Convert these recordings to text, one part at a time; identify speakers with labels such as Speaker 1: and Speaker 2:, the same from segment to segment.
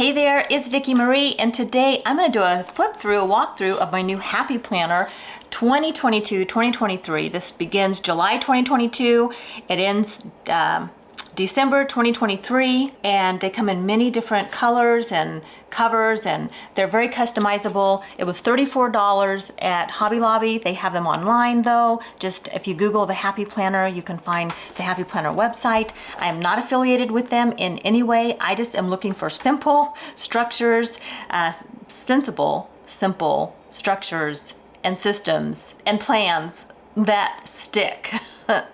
Speaker 1: Hey there, it's Vicki Marie, and today I'm going to do a walkthrough of my new Happy Planner 2022-2023. This begins July 2022, it ends December 2023, and they come in many different colors and covers, and they're very customizable. It was $34 at Hobby Lobby. They have them online though. Just if you Google the Happy Planner, you can find the Happy Planner website. I am not affiliated with them in any way. I just am looking for simple structures, simple structures and systems and plans that stick.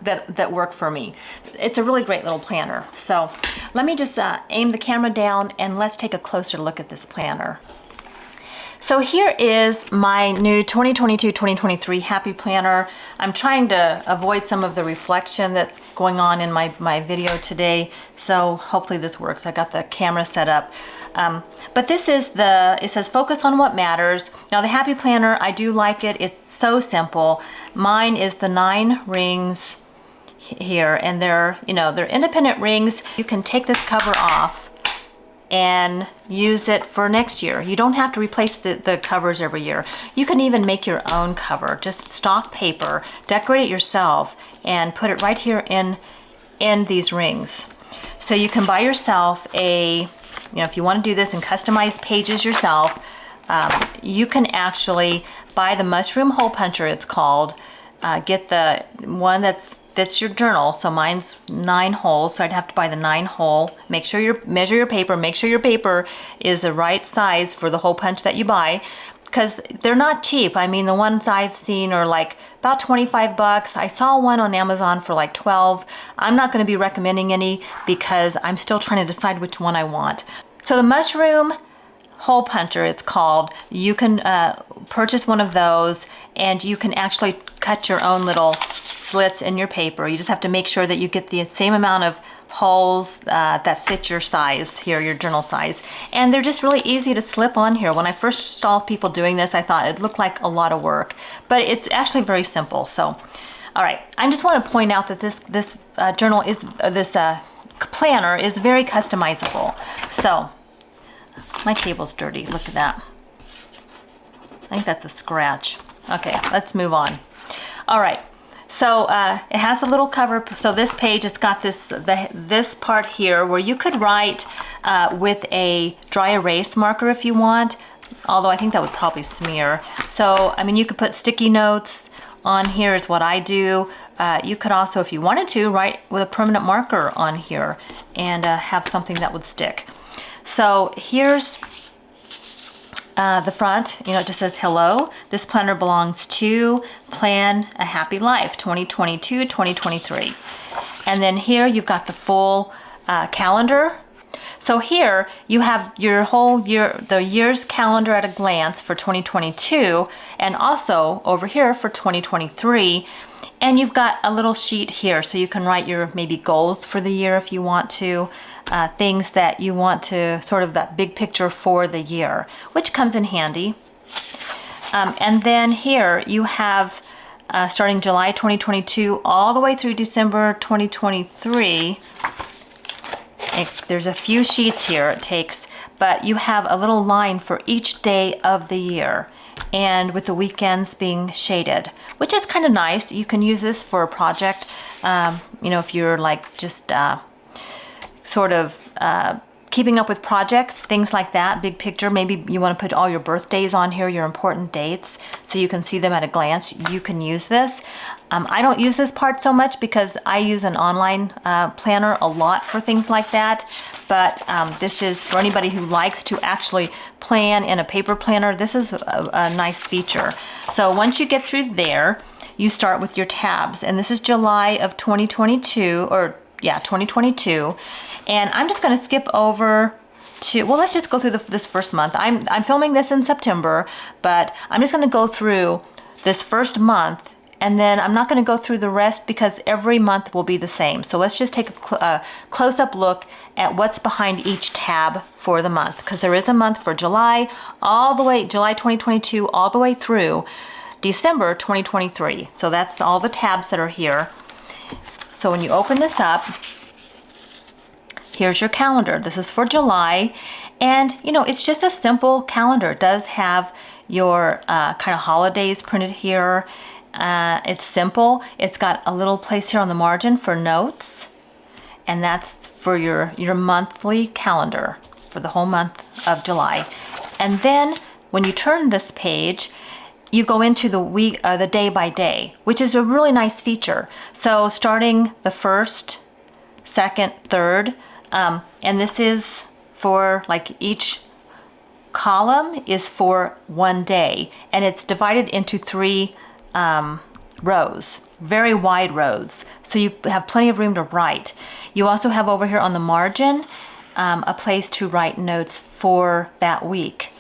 Speaker 1: that work for me. It's a really great little planner. So let me just aim the camera down and let's take a closer look at this planner. So here is my new 2022-2023 Happy Planner. I'm trying to avoid some of the reflection that's going on in my video today, so hopefully this works. I got the camera set up. But this is it says focus on what matters. Now the Happy Planner, I do like it. It's so simple. Mine is the 9 rings here, and they're independent rings. You can take this cover off and use it for next year. You don't have to replace the covers every year. You can even make your own cover. Just stock paper, decorate it yourself, and put it right here in these rings. So you can buy yourself if you want to do this and customize pages yourself, you can actually buy the mushroom hole puncher, it's called. Get the one that fits your journal. So mine's 9 holes, so I'd have to buy the 9 hole. Measure your paper. Make sure your paper is the right size for the hole punch that you buy, because they're not cheap. I mean, the ones I've seen are like about 25 bucks. I saw one on Amazon for like 12. I'm not going to be recommending any because I'm still trying to decide which one I want. So the mushroom hole puncher, it's called. You can purchase one of those, and you can actually cut your own little slits in your paper. You just have to make sure that you get the same amount of holes that fit your size here, your journal size. And they're just really easy to slip on here. When I first saw people doing this, I thought it looked like a lot of work, but it's actually very simple. So, all right, I just want to point out that this planner is very customizable. So, my table's dirty. Look at that. I think that's a scratch. Okay, let's move on. All right. So it has a little cover. So this page, it's got this part here where you could write with a dry erase marker if you want. Although I think that would probably smear. So I mean, you could put sticky notes on here is what I do. You could also, if you wanted to, write with a permanent marker on here and have something that would stick. So here's the front, it just says hello. This planner belongs to Plan a Happy Life 2022-2023. And then here you've got the full calendar. So here you have your whole year, the year's calendar at a glance for 2022, and also over here for 2023. And you've got a little sheet here, so you can write your maybe goals for the year if you want to, things that you want to, sort of that big picture for the year, which comes in handy. And then here you have starting July 2022 all the way through December 2023. There's a few sheets here it takes, but you have a little line for each day of the year, and with the weekends being shaded, which is kind of nice. You can use this for a project, if you're like just sort of keeping up with projects, things like that, big picture. Maybe you want to put all your birthdays on here, your important dates, so you can see them at a glance. You can use this. I don't use this part so much because I use an online planner a lot for things like that. But this is for anybody who likes to actually plan in a paper planner. This is a nice feature. So once you get through there, you start with your tabs. And this is July of 2022, 2022. And I'm just going to skip over to, well, let's just go through this first month. I'm filming this in September, but I'm just going to go through this first month, and then I'm not going to go through the rest because every month will be the same. So let's just take a close-up look at what's behind each tab for the month, because there is a month for July, July 2022, all the way through December 2023. So that's all the tabs that are here. So when you open this up, Here's your calendar. This is for July. And, you know, it's just a simple calendar. It does have your kind of holidays printed here. It's simple. It's got a little place here on the margin for notes. And that's for your monthly calendar for the whole month of July. And then when you turn this page, you go into the week, the day by day, which is a really nice feature. So starting the 1st, 2nd, 3rd, and this is for like each column is for one day, and it's divided into 3 rows, very wide rows, so you have plenty of room to write. You also have over here on the margin a place to write notes for that week.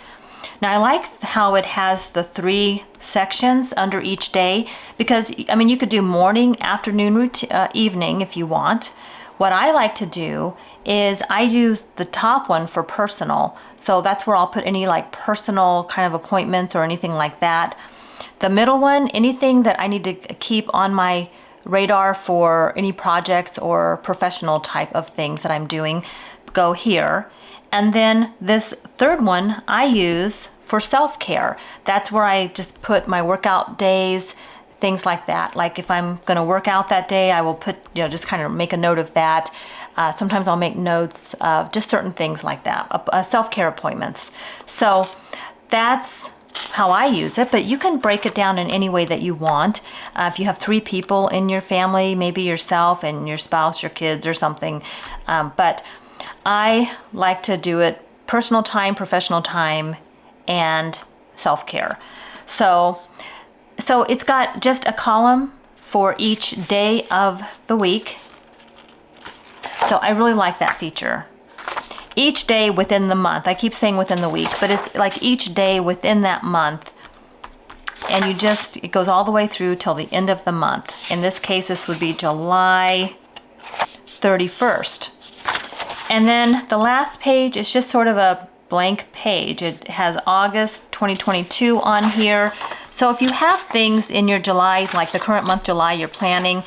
Speaker 1: Now I like how it has the 3 sections under each day, because I mean you could do morning, afternoon, evening if you want. What I like to do is I use the top one for personal, so that's where I'll put any like personal kind of appointments or anything like that. The middle one, anything that I need to keep on my radar for any projects or professional type of things that I'm doing, go here. And then this 3rd one I use for self-care. That's where I just put my workout days, things like that. Like if I'm going to work out that day, I will put, you know, just kind of make a note of that. Sometimes I'll make notes of just certain things like that, self-care appointments. So that's how I use it, but you can break it down in any way that you want. If you have 3 people in your family, maybe yourself and your spouse, your kids or something. But I like to do it personal time, professional time, and self-care. So it's got just a column for each day of the week. So I really like that feature. Each day within the month. I keep saying within the week, but it's like each day within that month. And it goes all the way through till the end of the month. In this case, this would be July 31st. And then the last page is just sort of a blank page. It has August 2022 on here. So if you have things in your July, like the current month July, you're planning,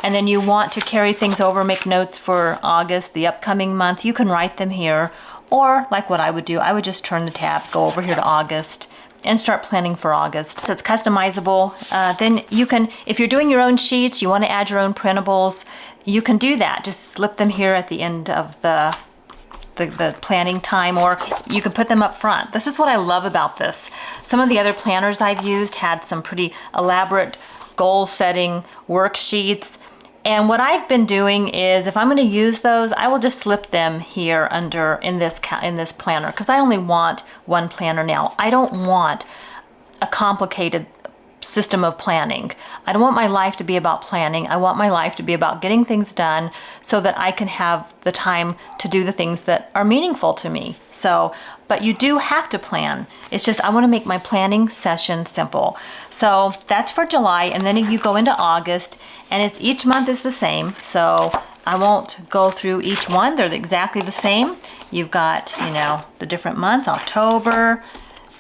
Speaker 1: and then you want to carry things over, make notes for August, the upcoming month, you can write them here. Or like what I would do, I would just turn the tab, go over here to August, and start planning for August. So it's customizable. Then you can, if you're doing your own sheets, you want to add your own printables, you can do that. Just slip them here at the end of the planning time, or you can put them up front. This is what I love about this. Some of the other planners I've used had some pretty elaborate goal setting worksheets. And what I've been doing is, if I'm going to use those, I will just slip them here under in this planner, because I only want one planner now. I don't want a complicated system of planning. I don't want my life to be about planning. I want my life to be about getting things done so that I can have the time to do the things that are meaningful to me. So, but you do have to plan. It's just I want to make my planning session simple. So that's for July, and then you go into August, and each month is the same. So I won't go through each one. They're exactly the same. You've got, you know, the different months, October.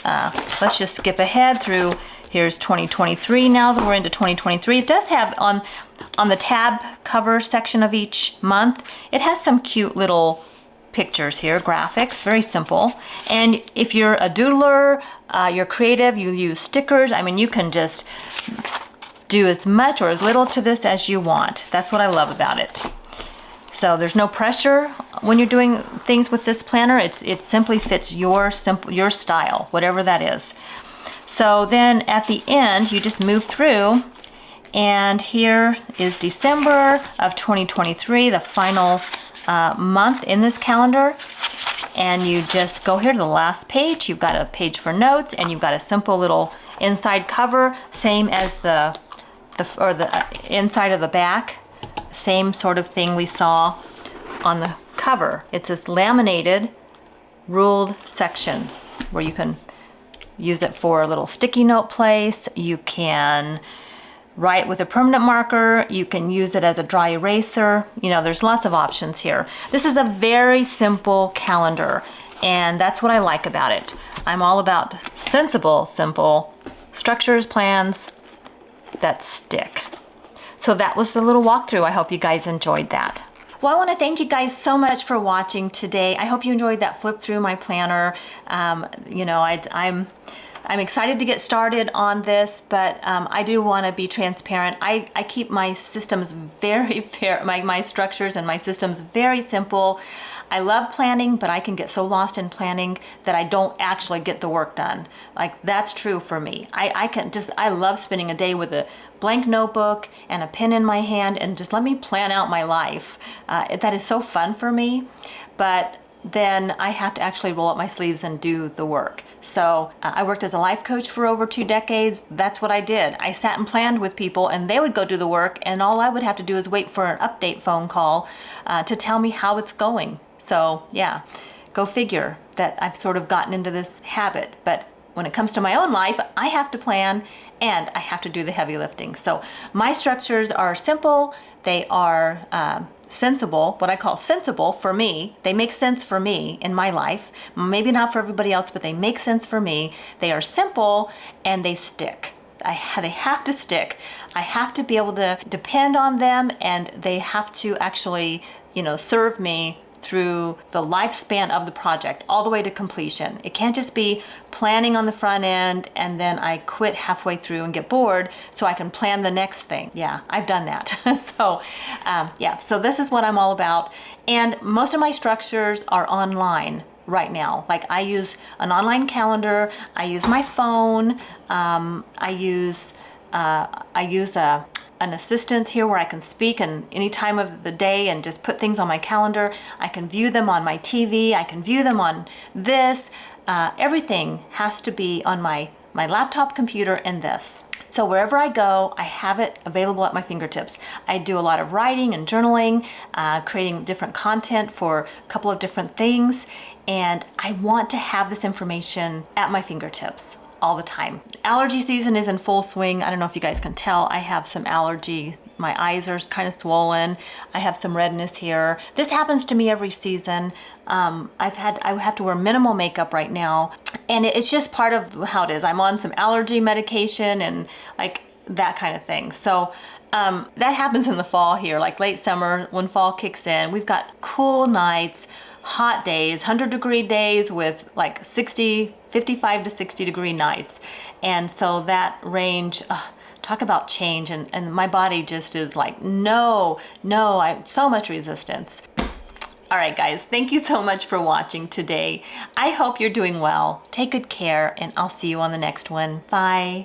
Speaker 1: Let's just skip ahead through. Here's 2023 now that we're into 2023. It does have on the tab cover section of each month, it has some cute little pictures here, graphics, very simple. And if you're a doodler, you're creative, you use stickers, I mean, you can just do as much or as little to this as you want. That's what I love about it. So there's no pressure when you're doing things with this planner. It simply fits your style, whatever that is. So then at the end, you just move through, and here is December of 2023, the final month in this calendar. And you just go here to the last page. You've got a page for notes, and you've got a simple little inside cover, same as the inside of the back, same sort of thing we saw on the cover. It's this laminated, ruled section where you can use it for a little sticky note place. You can write with a permanent marker. You can use it as a dry eraser. You know, there's lots of options here. This is a very simple calendar, and that's what I like about it. I'm all about sensible, simple structures, plans that stick. So that was the little walkthrough. I hope you guys enjoyed that. Well, I want to thank you guys so much for watching today. I hope you enjoyed that flip through my planner. You know, I'm excited to get started on this, but I do want to be transparent. I keep my systems very my structures and my systems very simple. I love planning, but I can get so lost in planning that I don't actually get the work done. Like, that's true for me. I love spending a day with a blank notebook and a pen in my hand and just let me plan out my life. That is so fun for me, but then I have to actually roll up my sleeves and do the work. So I worked as a life coach for over 2 decades. That's what I did. I sat and planned with people and they would go do the work, and all I would have to do is wait for an update phone call to tell me how it's going. So yeah, go figure that I've sort of gotten into this habit. But when it comes to my own life, I have to plan and I have to do the heavy lifting. So my structures are simple. They are sensible, what I call sensible for me. They make sense for me in my life. Maybe not for everybody else, but they make sense for me. They are simple and they stick. They have to stick. I have to be able to depend on them, and they have to actually, you know, serve me through the lifespan of the project all the way to completion. It can't just be planning on the front end and then I quit halfway through and get bored so I can plan the next thing. Yeah, I've done that. So this is what I'm all about. And most of my structures are online right now. Like, I use an online calendar, I use my phone, I use an assistant here where I can speak in any time of the day and just put things on my calendar. I can view them on my TV. I can view them on this. Everything has to be on my laptop computer and this. So wherever I go, I have it available at my fingertips. I do a lot of writing and journaling, creating different content for a couple of different things, and I want to have this information at my fingertips all the time. Allergy season is in full swing. I don't know if you guys can tell, I have some allergy. My eyes are kind of swollen. I have some redness here. This happens to me every season. I have to wear minimal makeup right now, and it's just part of how it is. I'm on some allergy medication and like that kind of thing. So that happens in the fall here, like late summer when fall kicks in. We've got cool nights, hot days, 100-degree days with like 55 to 60-degree nights. And so that range, talk about change, and my body just is like, no, I have so much resistance. All right, guys, thank you so much for watching today. I hope you're doing well. Take good care, and I'll see you on the next one. Bye.